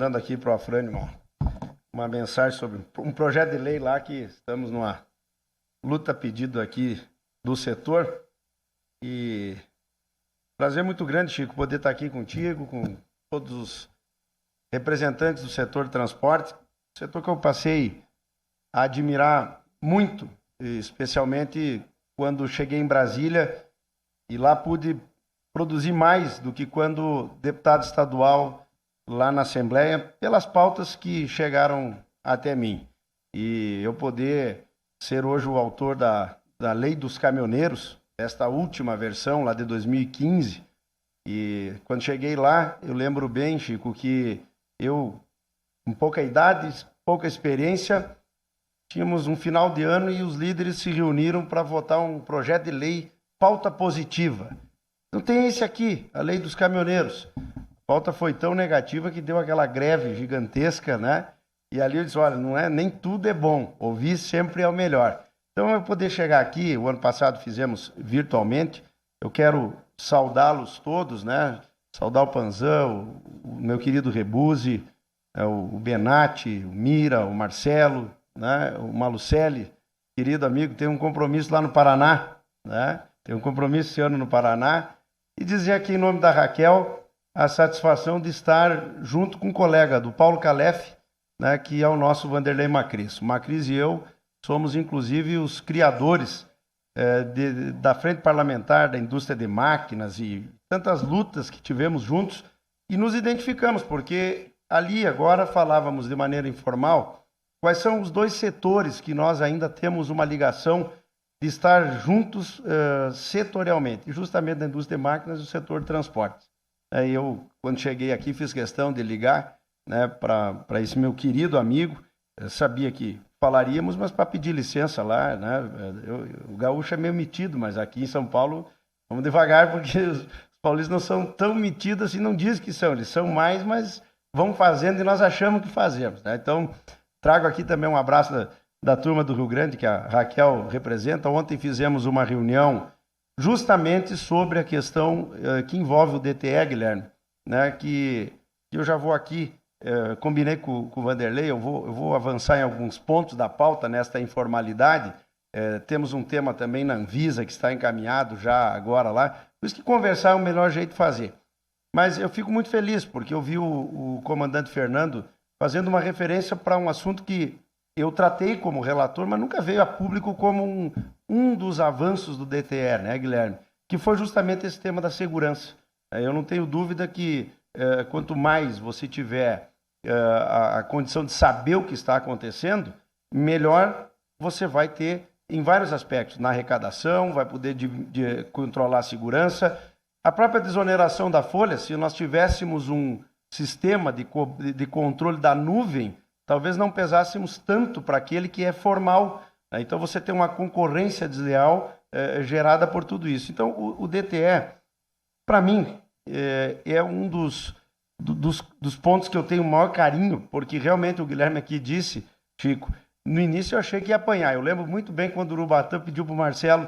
mandando aqui para o Afrânio uma mensagem sobre um projeto de lei lá que estamos numa luta a pedido aqui do setor. E prazer muito grande, Chico, poder estar aqui contigo, com todos os representantes do setor de transporte, setor que eu passei a admirar muito, especialmente quando cheguei em Brasília e lá pude produzir mais do que quando deputado estadual lá na Assembleia, pelas pautas que chegaram até mim. E eu poder ser hoje o autor da Lei dos Caminhoneiros, esta última versão lá de 2015, e quando cheguei lá, eu lembro bem, Chico, que eu, com pouca idade, pouca experiência, tínhamos um final de ano e os líderes se reuniram para votar um projeto de lei pauta positiva. Então tem esse aqui, a Lei dos Caminhoneiros. A pauta foi tão negativa que deu aquela greve gigantesca, né? E ali eu disse, olha, não é, nem tudo é bom, ouvir sempre é o melhor. Então eu poder chegar aqui, o ano passado fizemos virtualmente, eu quero saudá-los todos, né? Saudar o Panzão, o meu querido Rebuse, o Benatti, o Mira, o Marcelo, né? O Malucelli, querido amigo, tem um compromisso lá no Paraná, né? Tem um compromisso esse ano no Paraná. E dizer aqui em nome da Raquel a satisfação de estar junto com um colega do Paulo Calef, né, que é o nosso Vanderlei Macris. O Macris e eu somos, inclusive, os criadores da Frente Parlamentar da Indústria de Máquinas e tantas lutas que tivemos juntos e nos identificamos, porque ali agora falávamos de maneira informal quais são os dois setores que nós ainda temos uma ligação de estar juntos setorialmente, justamente da indústria de máquinas e o setor de transportes. Eu, quando cheguei aqui, fiz questão de ligar, né, para esse meu querido amigo, eu sabia que falaríamos, mas para pedir licença lá, né? O gaúcho é meio metido, mas aqui em São Paulo, vamos devagar, porque os paulistas não são tão metidos assim, não dizem que são, eles são mais, mas vão fazendo e nós achamos que fazemos, né? Então, trago aqui também um abraço da turma do Rio Grande, que a Raquel representa. Ontem fizemos uma reunião justamente sobre a questão que envolve o DTE, Guilherme, né? Que eu já vou aqui, combinei com o Vanderlei, eu vou avançar em alguns pontos da pauta nesta informalidade. Temos um tema também na Anvisa que está encaminhado já agora lá, por isso que conversar é o melhor jeito de fazer. Mas eu fico muito feliz, porque eu vi o comandante Fernando fazendo uma referência para um assunto que eu tratei como relator, mas nunca veio a público como um dos avanços do DTE, né, Guilherme? Que foi justamente esse tema da segurança. Eu não tenho dúvida que quanto mais você tiver a condição de saber o que está acontecendo, melhor você vai ter em vários aspectos. Na arrecadação, vai poder controlar a segurança. A própria desoneração da folha, se nós tivéssemos um sistema de controle da nuvem, talvez não pesássemos tanto para aquele que é formal. Né? Então você tem uma concorrência desleal gerada por tudo isso. Então o DTE, para mim, é um dos pontos que eu tenho o maior carinho, porque realmente o Guilherme aqui disse, Chico, no início eu achei que ia apanhar. Eu lembro muito bem quando o Urubatã pediu para o Marcelo,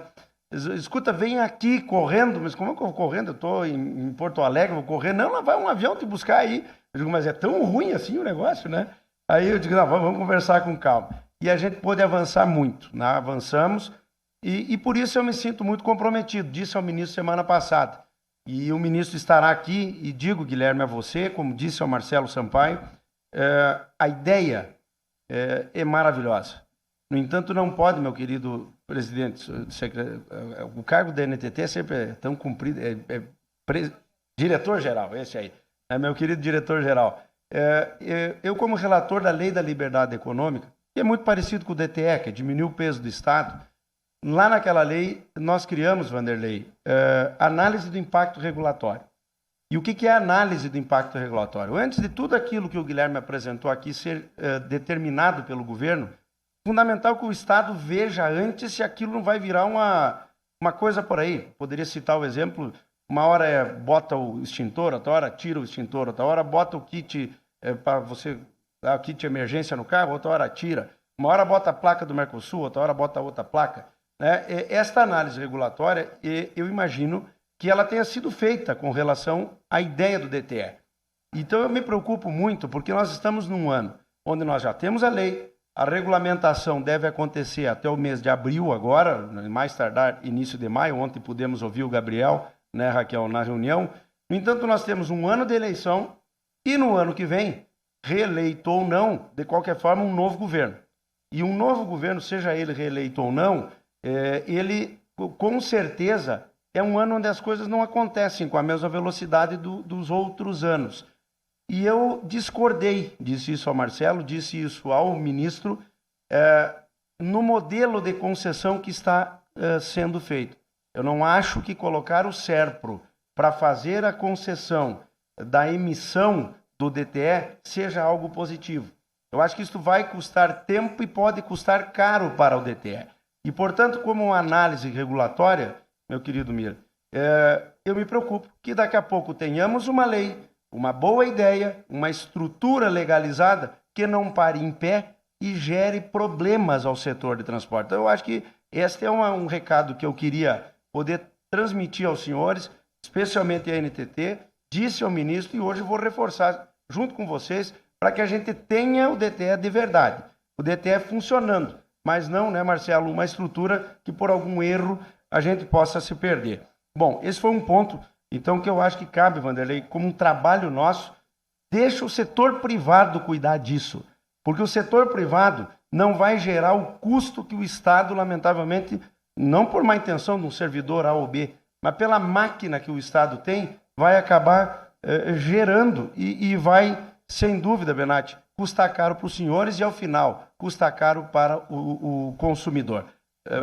escuta, vem aqui correndo, mas como é que eu vou correndo? Eu estou em Porto Alegre, vou correr. Não, lá vai um avião te buscar aí. Eu digo, mas é tão ruim assim o negócio, né? Aí eu digo, não, vamos conversar com calma. E a gente pôde avançar muito, né? Avançamos, e por isso eu me sinto muito comprometido. Disse ao ministro semana passada, e o ministro estará aqui, e digo, Guilherme, a você, como disse ao Marcelo Sampaio, a ideia é maravilhosa. No entanto, não pode, meu querido presidente, o cargo da NTT sempre é tão cumprido, diretor-geral, esse aí, meu querido diretor-geral. Eu, como relator da Lei da Liberdade Econômica, que é muito parecido com o DTE, que diminuiu o peso do Estado, lá naquela lei nós criamos, Vanderlei, análise do impacto regulatório. E o que é análise do impacto regulatório? Antes de tudo aquilo que o Guilherme apresentou aqui ser determinado pelo governo, fundamental que o Estado veja antes se aquilo não vai virar uma coisa por aí. Poderia citar o exemplo, uma hora bota o extintor, outra hora tira o extintor, outra hora bota o kit para você dar o kit de emergência no carro, outra hora tira. Uma hora bota a placa do Mercosul, outra hora bota outra placa. Esta análise regulatória, eu imagino que ela tenha sido feita com relação à ideia do DTE. Então eu me preocupo muito, porque nós estamos num ano onde nós já temos a lei, a regulamentação deve acontecer até o mês de abril agora, mais tardar início de maio. Ontem pudemos ouvir o Gabriel, né, Raquel, na reunião. No entanto, nós temos um ano de eleição e no ano que vem, reeleito ou não, de qualquer forma, um novo governo. E um novo governo, seja ele reeleito ou não, ele, com certeza, é um ano onde as coisas não acontecem com a mesma velocidade dos outros anos. E eu discordei, disse isso ao Marcelo, disse isso ao ministro, no modelo de concessão que está sendo feito. Eu não acho que colocar o SERPRO para fazer a concessão da emissão do DTE seja algo positivo. Eu acho que isso vai custar tempo e pode custar caro para o DTE. E, portanto, como uma análise regulatória, meu querido Mira, eu me preocupo que daqui a pouco tenhamos uma lei, uma boa ideia, uma estrutura legalizada que não pare em pé e gere problemas ao setor de transporte. Então, eu acho que este é um recado que eu queria poder transmitir aos senhores, especialmente a NTT, disse ao ministro e hoje vou reforçar junto com vocês para que a gente tenha o DTE de verdade, o DTE funcionando, mas não, né, Marcelo, uma estrutura que por algum erro a gente possa se perder. Bom, esse foi um ponto, então, que eu acho que cabe, Vanderlei, como um trabalho nosso, deixa o setor privado cuidar disso, porque o setor privado não vai gerar o custo que o Estado, lamentavelmente, não por má intenção de um servidor A ou B, mas pela máquina que o Estado tem, vai acabar gerando e vai, sem dúvida, Benatti, custar caro para os senhores e, ao final, custar caro para o consumidor.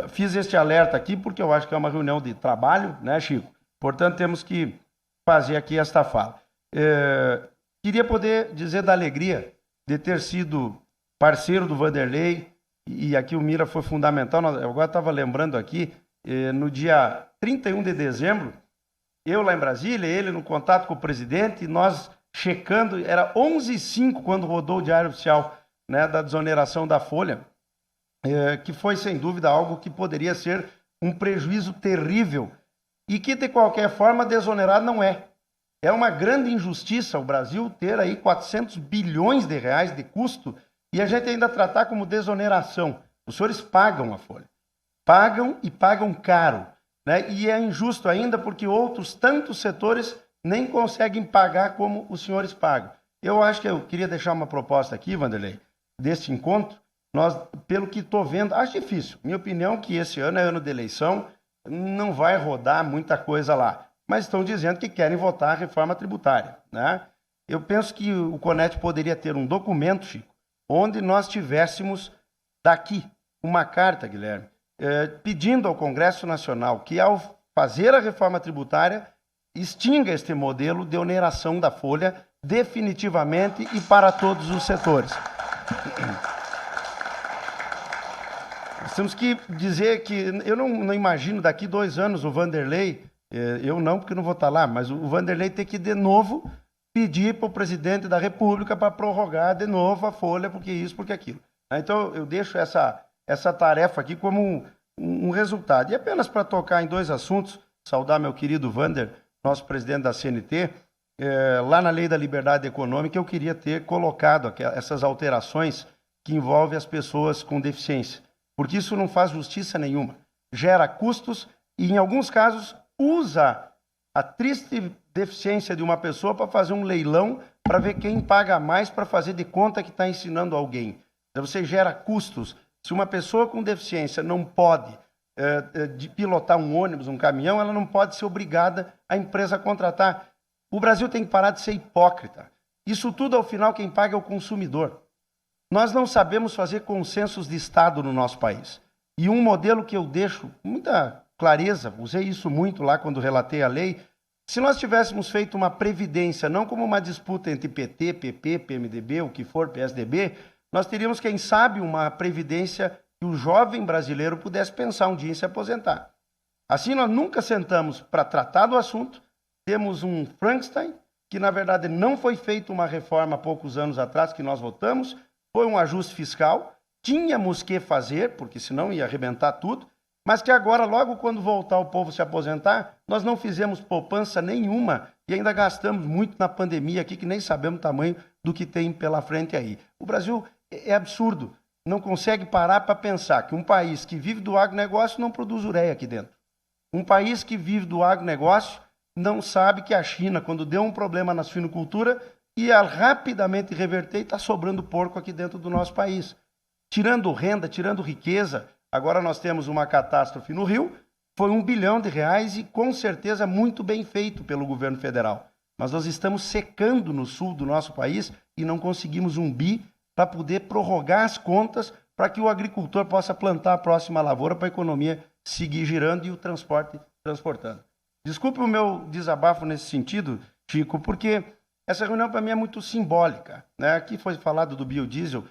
Fiz este alerta aqui porque eu acho que é uma reunião de trabalho, né, Chico? Portanto, temos que fazer aqui esta fala. Queria poder dizer da alegria de ter sido parceiro do Vanderlei, e aqui o Mira foi fundamental. Eu agora estava lembrando aqui, no dia 31 de dezembro, eu lá em Brasília, ele no contato com o presidente, nós checando, era 11h05 quando rodou o Diário Oficial, né, da desoneração da folha, que foi sem dúvida algo que poderia ser um prejuízo terrível e que de qualquer forma desonerado não é. É uma grande injustiça o Brasil ter aí 400 bilhões de reais de custo e a gente ainda tratar como desoneração. Os senhores pagam a folha, pagam e pagam caro, né? E é injusto ainda porque outros tantos setores nem conseguem pagar como os senhores pagam. Eu acho que eu queria deixar uma proposta aqui, Vanderlei, deste encontro. Nós, pelo que estou vendo, acho difícil. Minha opinião é que esse ano é ano de eleição, não vai rodar muita coisa lá. Mas estão dizendo que querem votar a reforma tributária, né? Eu penso que o CONET poderia ter um documento, Chico, onde nós tivéssemos daqui uma carta, Guilherme, pedindo ao Congresso Nacional que, ao fazer a reforma tributária, extinga este modelo de oneração da folha definitivamente e para todos os setores. Nós temos que dizer que eu não imagino daqui 2 anos o Vanderlei, eu não, porque não vou estar lá, mas o Vanderlei ter que de novo pedir para o presidente da República para prorrogar de novo a folha, porque isso, porque aquilo. Então eu deixo essa tarefa aqui como um resultado. E apenas para tocar em 2 assuntos, saudar meu querido Vander, nosso presidente da CNT, lá na Lei da Liberdade Econômica eu queria ter colocado essas alterações que envolvem as pessoas com deficiência, porque isso não faz justiça nenhuma, gera custos e, em alguns casos, usa a triste deficiência de uma pessoa para fazer um leilão para ver quem paga mais para fazer de conta que está ensinando alguém. Então, você gera custos. Se uma pessoa com deficiência não pode pilotar um ônibus, um caminhão, ela não pode ser obrigada a empresa a contratar. O Brasil tem que parar de ser hipócrita. Isso tudo, ao final, quem paga é o consumidor. Nós não sabemos fazer consensos de Estado no nosso país. E um modelo que eu deixo com muita clareza, usei isso muito lá quando relatei a lei, se nós tivéssemos feito uma previdência, não como uma disputa entre PT, PP, PMDB, o que for, PSDB, nós teríamos, quem sabe, uma previdência que o jovem brasileiro pudesse pensar um dia em se aposentar. Assim, nós nunca sentamos para tratar do assunto, temos um Frankenstein, que na verdade não foi feita uma reforma há poucos anos atrás, que nós votamos, foi um ajuste fiscal, tínhamos que fazer, porque senão ia arrebentar tudo, mas que agora, logo quando voltar o povo se aposentar, nós não fizemos poupança nenhuma e ainda gastamos muito na pandemia aqui, que nem sabemos o tamanho do que tem pela frente aí. O Brasil é absurdo, não consegue parar para pensar que um país que vive do agronegócio não produz ureia aqui dentro. Um país que vive do agronegócio não sabe que a China, quando deu um problema na suinocultura, ia rapidamente reverter e está sobrando porco aqui dentro do nosso país. Tirando renda, tirando riqueza, agora nós temos uma catástrofe no Rio, foi R$1 bilhão e com certeza muito bem feito pelo governo federal. Mas nós estamos secando no sul do nosso país e não conseguimos um bi para poder prorrogar as contas para que o agricultor possa plantar a próxima lavoura para a economia seguir girando e o transporte transportando. Desculpe o meu desabafo nesse sentido, Chico, porque essa reunião para mim é muito simbólica, né? Aqui foi falado do biodiesel,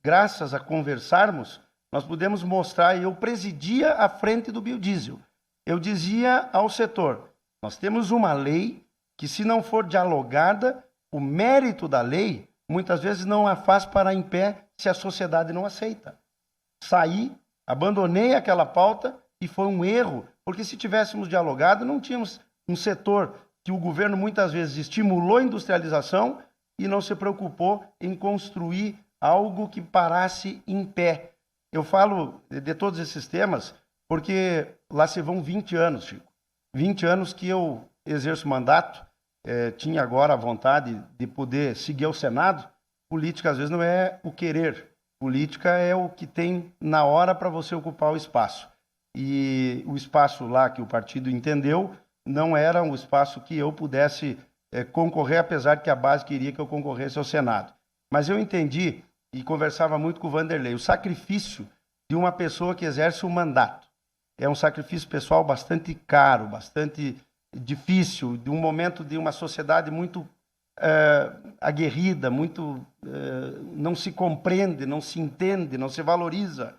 graças a conversarmos, nós pudemos mostrar, e eu presidia à frente do biodiesel. Eu dizia ao setor, nós temos uma lei que, se não for dialogada, o mérito da lei, muitas vezes não a faz parar em pé se a sociedade não aceita. Saí, abandonei aquela pauta e foi um erro, porque se tivéssemos dialogado, não tínhamos um setor que o governo muitas vezes estimulou a industrialização e não se preocupou em construir algo que parasse em pé. Eu falo de todos esses temas porque lá se vão 20 anos, Chico. 20 anos que eu exerço mandato, tinha agora a vontade de poder seguir ao Senado. Política, às vezes, não é o querer. Política é o que tem na hora para você ocupar o espaço. E o espaço lá que o partido entendeu não era um espaço que eu pudesse concorrer, apesar de que a base queria que eu concorresse ao Senado. Mas eu entendi, e conversava muito com o Vanderlei, o sacrifício de uma pessoa que exerce um mandato. É um sacrifício pessoal bastante caro, bastante difícil, de um momento de uma sociedade muito aguerrida, muito não se compreende, não se entende, não se valoriza.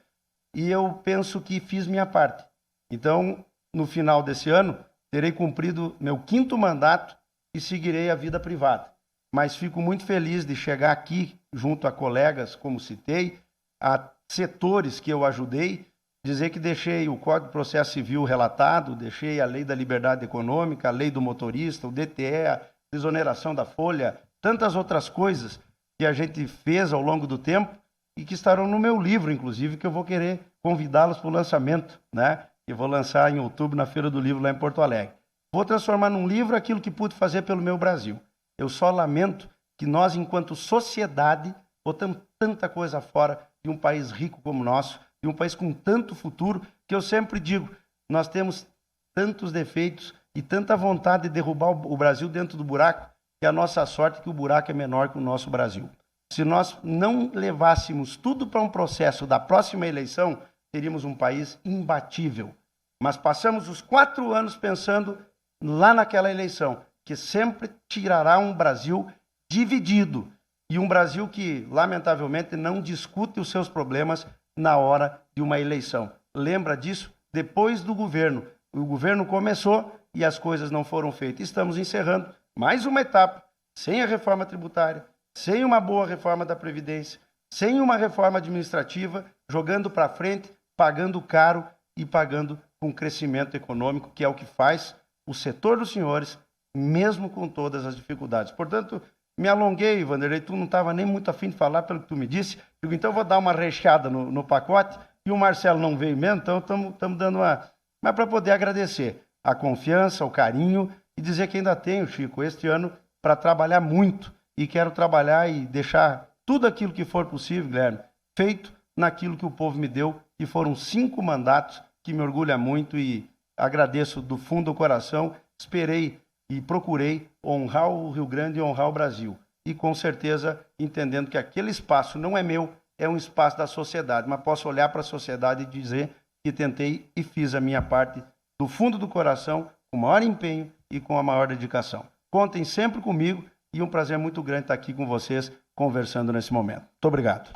E eu penso que fiz minha parte. Então, no final desse ano, terei cumprido meu 5º mandato e seguirei a vida privada. Mas fico muito feliz de chegar aqui, junto a colegas, como citei, a setores que eu ajudei, dizer que deixei o Código de Processo Civil relatado, deixei a Lei da Liberdade Econômica, a Lei do Motorista, o DTE, a desoneração da folha, tantas outras coisas que a gente fez ao longo do tempo e que estarão no meu livro, inclusive, que eu vou querer convidá-los para o lançamento, né? Que vou lançar em outubro na Feira do Livro lá em Porto Alegre. Vou transformar num livro aquilo que pude fazer pelo meu Brasil. Eu só lamento que nós, enquanto sociedade, botamos tanta coisa fora de um país rico como o nosso, de um país com tanto futuro, que eu sempre digo, nós temos tantos defeitos e tanta vontade de derrubar o Brasil dentro do buraco, que a nossa sorte é que o buraco é menor que o nosso Brasil. Se nós não levássemos tudo para um processo da próxima eleição, teríamos um país imbatível. Mas passamos os 4 anos pensando lá naquela eleição, que sempre tirará um Brasil dividido. E um Brasil que, lamentavelmente, não discute os seus problemas na hora de uma eleição. Lembra disso? Depois do governo. O governo começou e as coisas não foram feitas. Estamos encerrando mais uma etapa, sem a reforma tributária, sem uma boa reforma da Previdência, sem uma reforma administrativa, jogando para frente, pagando caro e pagando com crescimento econômico, que é o que faz o setor dos senhores, mesmo com todas as dificuldades. Portanto, me alonguei, Vanderlei, tu não estava nem muito afim de falar pelo que tu me disse, digo, então vou dar uma recheada no pacote, e o Marcelo não veio mesmo, então estamos dando uma... Mas para poder agradecer a confiança, o carinho, e dizer que ainda tenho, Chico, este ano, para trabalhar muito, e quero trabalhar e deixar tudo aquilo que for possível, Guilherme, feito naquilo que o povo me deu, e foram 5 mandatos que me orgulha muito e agradeço do fundo do coração, esperei e procurei honrar o Rio Grande e honrar o Brasil. E com certeza entendendo que aquele espaço não é meu, é um espaço da sociedade, mas posso olhar para a sociedade e dizer que tentei e fiz a minha parte do fundo do coração, com o maior empenho e com a maior dedicação. Contem sempre comigo e um prazer muito grande estar aqui com vocês, conversando nesse momento. Muito obrigado.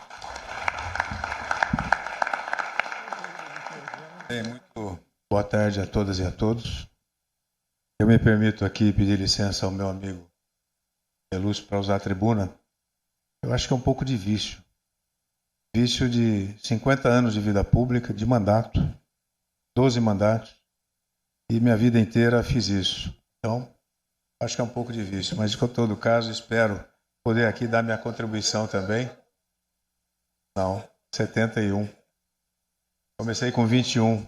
Muito boa tarde a todas e a todos. Eu me permito aqui pedir licença ao meu amigo Lúcio para usar a tribuna. Eu acho que é um pouco de vício. Vício de 50 anos de vida pública, de mandato, 12 mandatos, e minha vida inteira fiz isso. Então, acho que é um pouco difícil, mas de todo caso espero poder aqui dar minha contribuição também. Não, 71. Comecei com 21.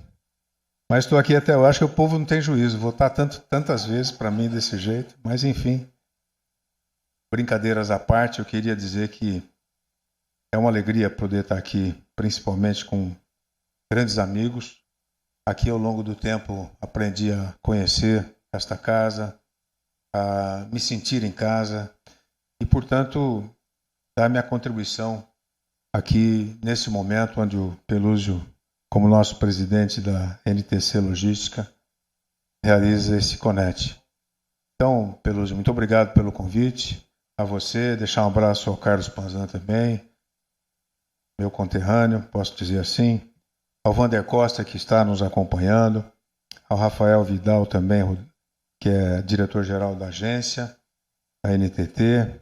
Mas estou aqui até, eu acho que o povo não tem juízo, votar tantas vezes para mim desse jeito, mas enfim, brincadeiras à parte, eu queria dizer que é uma alegria poder estar aqui, principalmente com grandes amigos. Aqui ao longo do tempo aprendi a conhecer esta casa, a me sentir em casa e, portanto, dar minha contribuição aqui nesse momento onde o Pelúzio, como nosso presidente da NTC Logística, realiza esse CONET. Então, Pelúzio, muito obrigado pelo convite, a você, deixar um abraço ao Carlos Panzan também, meu conterrâneo, posso dizer assim, ao Vander Costa, que está nos acompanhando, ao Rafael Vidal também, que é diretor-geral da agência, da NTT,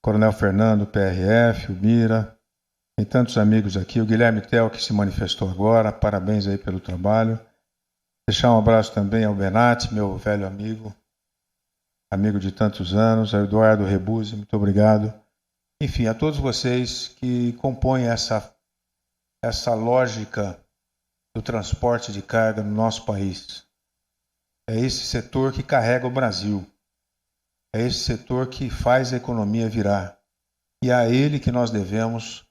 Coronel Fernando, PRF, o Mira, tem tantos amigos aqui, o Guilherme Tel, que se manifestou agora, parabéns aí pelo trabalho. Deixar um abraço também ao Benatti, meu velho amigo de tantos anos, ao Eduardo Rebuzzi, muito obrigado. Enfim, a todos vocês que compõem essa lógica do transporte de carga no nosso país. É esse setor que carrega o Brasil. É esse setor que faz a economia virar. E é a ele que nós devemos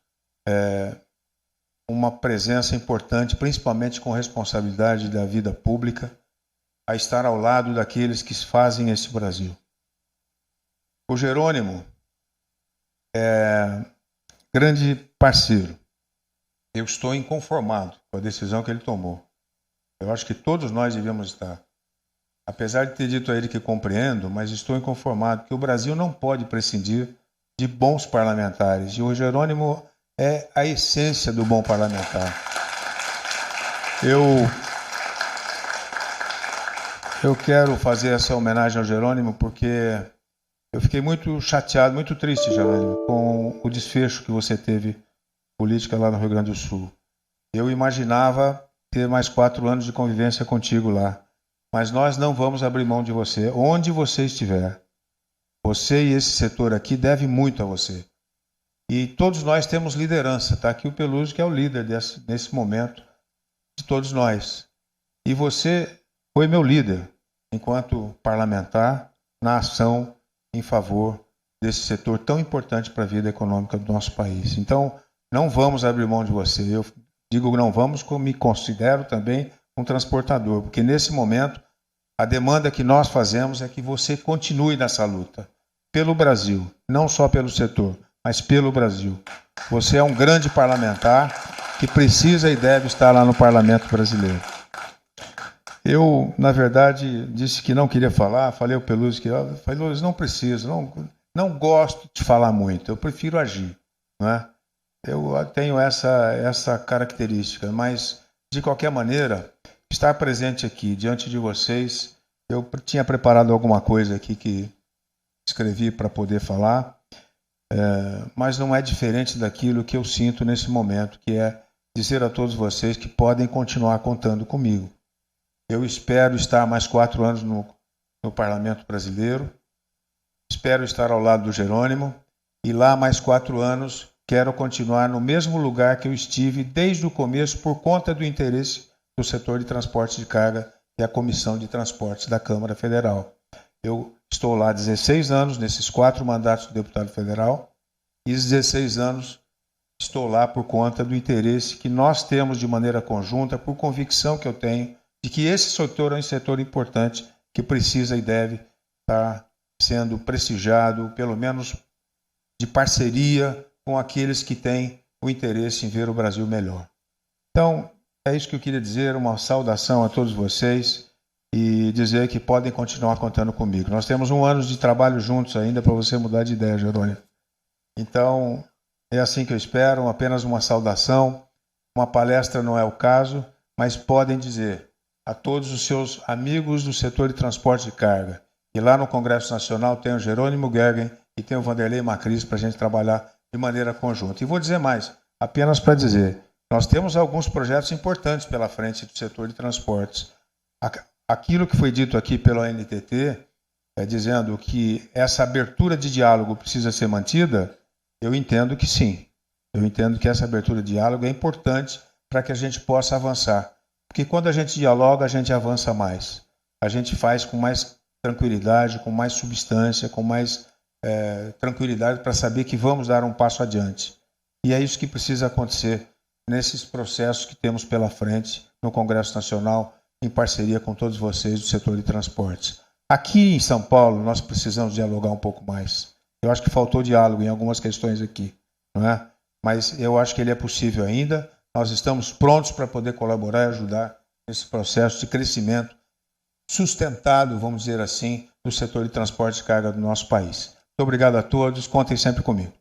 uma presença importante, principalmente com responsabilidade da vida pública, a estar ao lado daqueles que fazem esse Brasil. O Jerônimo é grande parceiro. Eu estou inconformado com a decisão que ele tomou. Eu acho que todos nós devíamos estar. Apesar de ter dito a ele que compreendo, mas estou inconformado, porque o Brasil não pode prescindir de bons parlamentares. E o Jerônimo é a essência do bom parlamentar. Eu quero fazer essa homenagem ao Jerônimo porque eu fiquei muito chateado, muito triste, Jerônimo, com o desfecho que você teve política lá no Rio Grande do Sul. Eu imaginava ter mais 4 anos de convivência contigo lá, mas nós não vamos abrir mão de você, onde você estiver. Você e esse setor aqui devem muito a você. E todos nós temos liderança, está aqui o Pelúzio, que é o líder nesse momento de todos nós. E você foi meu líder, enquanto parlamentar, na ação em favor desse setor tão importante para a vida econômica do nosso país. Então, não vamos abrir mão de você. Eu digo não vamos, como me considero também um transportador, porque nesse momento a demanda que nós fazemos é que você continue nessa luta pelo Brasil, não só pelo setor, mas pelo Brasil. Você é um grande parlamentar que precisa e deve estar lá no Parlamento Brasileiro. Eu, na verdade, disse que não queria falar, falei ao Pelúzio que Pelúzio, não preciso, não gosto de falar muito, eu prefiro agir, não é? Eu tenho essa característica, mas, de qualquer maneira, estar presente aqui, diante de vocês, eu tinha preparado alguma coisa aqui que escrevi para poder falar, mas não é diferente daquilo que eu sinto nesse momento, que é dizer a todos vocês que podem continuar contando comigo. Eu espero estar mais 4 anos no Parlamento Brasileiro, espero estar ao lado do Jerônimo, e lá mais 4 anos quero continuar no mesmo lugar que eu estive desde o começo por conta do interesse do setor de transporte de carga e a Comissão de Transportes da Câmara Federal. Eu estou lá há 16 anos, nesses 4 mandatos de deputado federal, e 16 anos estou lá por conta do interesse que nós temos de maneira conjunta, por convicção que eu tenho, de que esse setor é um setor importante que precisa e deve estar sendo prestigiado, pelo menos de parceria com aqueles que têm o interesse em ver o Brasil melhor. Então, é isso que eu queria dizer, uma saudação a todos vocês e dizer que podem continuar contando comigo. Nós temos 1 ano de trabalho juntos ainda para você mudar de ideia, Jerônimo. Então, é assim que eu espero, apenas uma saudação. Uma palestra não é o caso, mas podem dizer a todos os seus amigos do setor de transporte de carga. E lá no Congresso Nacional tem o Jerônimo Gergen e tem o Vanderlei Macris para a gente trabalhar de maneira conjunta. E vou dizer mais, apenas para dizer, nós temos alguns projetos importantes pela frente do setor de transportes. Aquilo que foi dito aqui pela NTT dizendo que essa abertura de diálogo precisa ser mantida, eu entendo que sim. Eu entendo que essa abertura de diálogo é importante para que a gente possa avançar. Porque quando a gente dialoga, a gente avança mais. A gente faz com mais tranquilidade, com mais substância, com mais tranquilidade para saber que vamos dar um passo adiante. E é isso que precisa acontecer nesses processos que temos pela frente no Congresso Nacional, em parceria com todos vocês do setor de transportes. Aqui em São Paulo, nós precisamos dialogar um pouco mais. Eu acho que faltou diálogo em algumas questões aqui, não é? Mas eu acho que ele é possível ainda. Nós estamos prontos para poder colaborar e ajudar nesse processo de crescimento sustentado, vamos dizer assim, do setor de transporte de carga do nosso país. Muito obrigado a todos. Contem sempre comigo.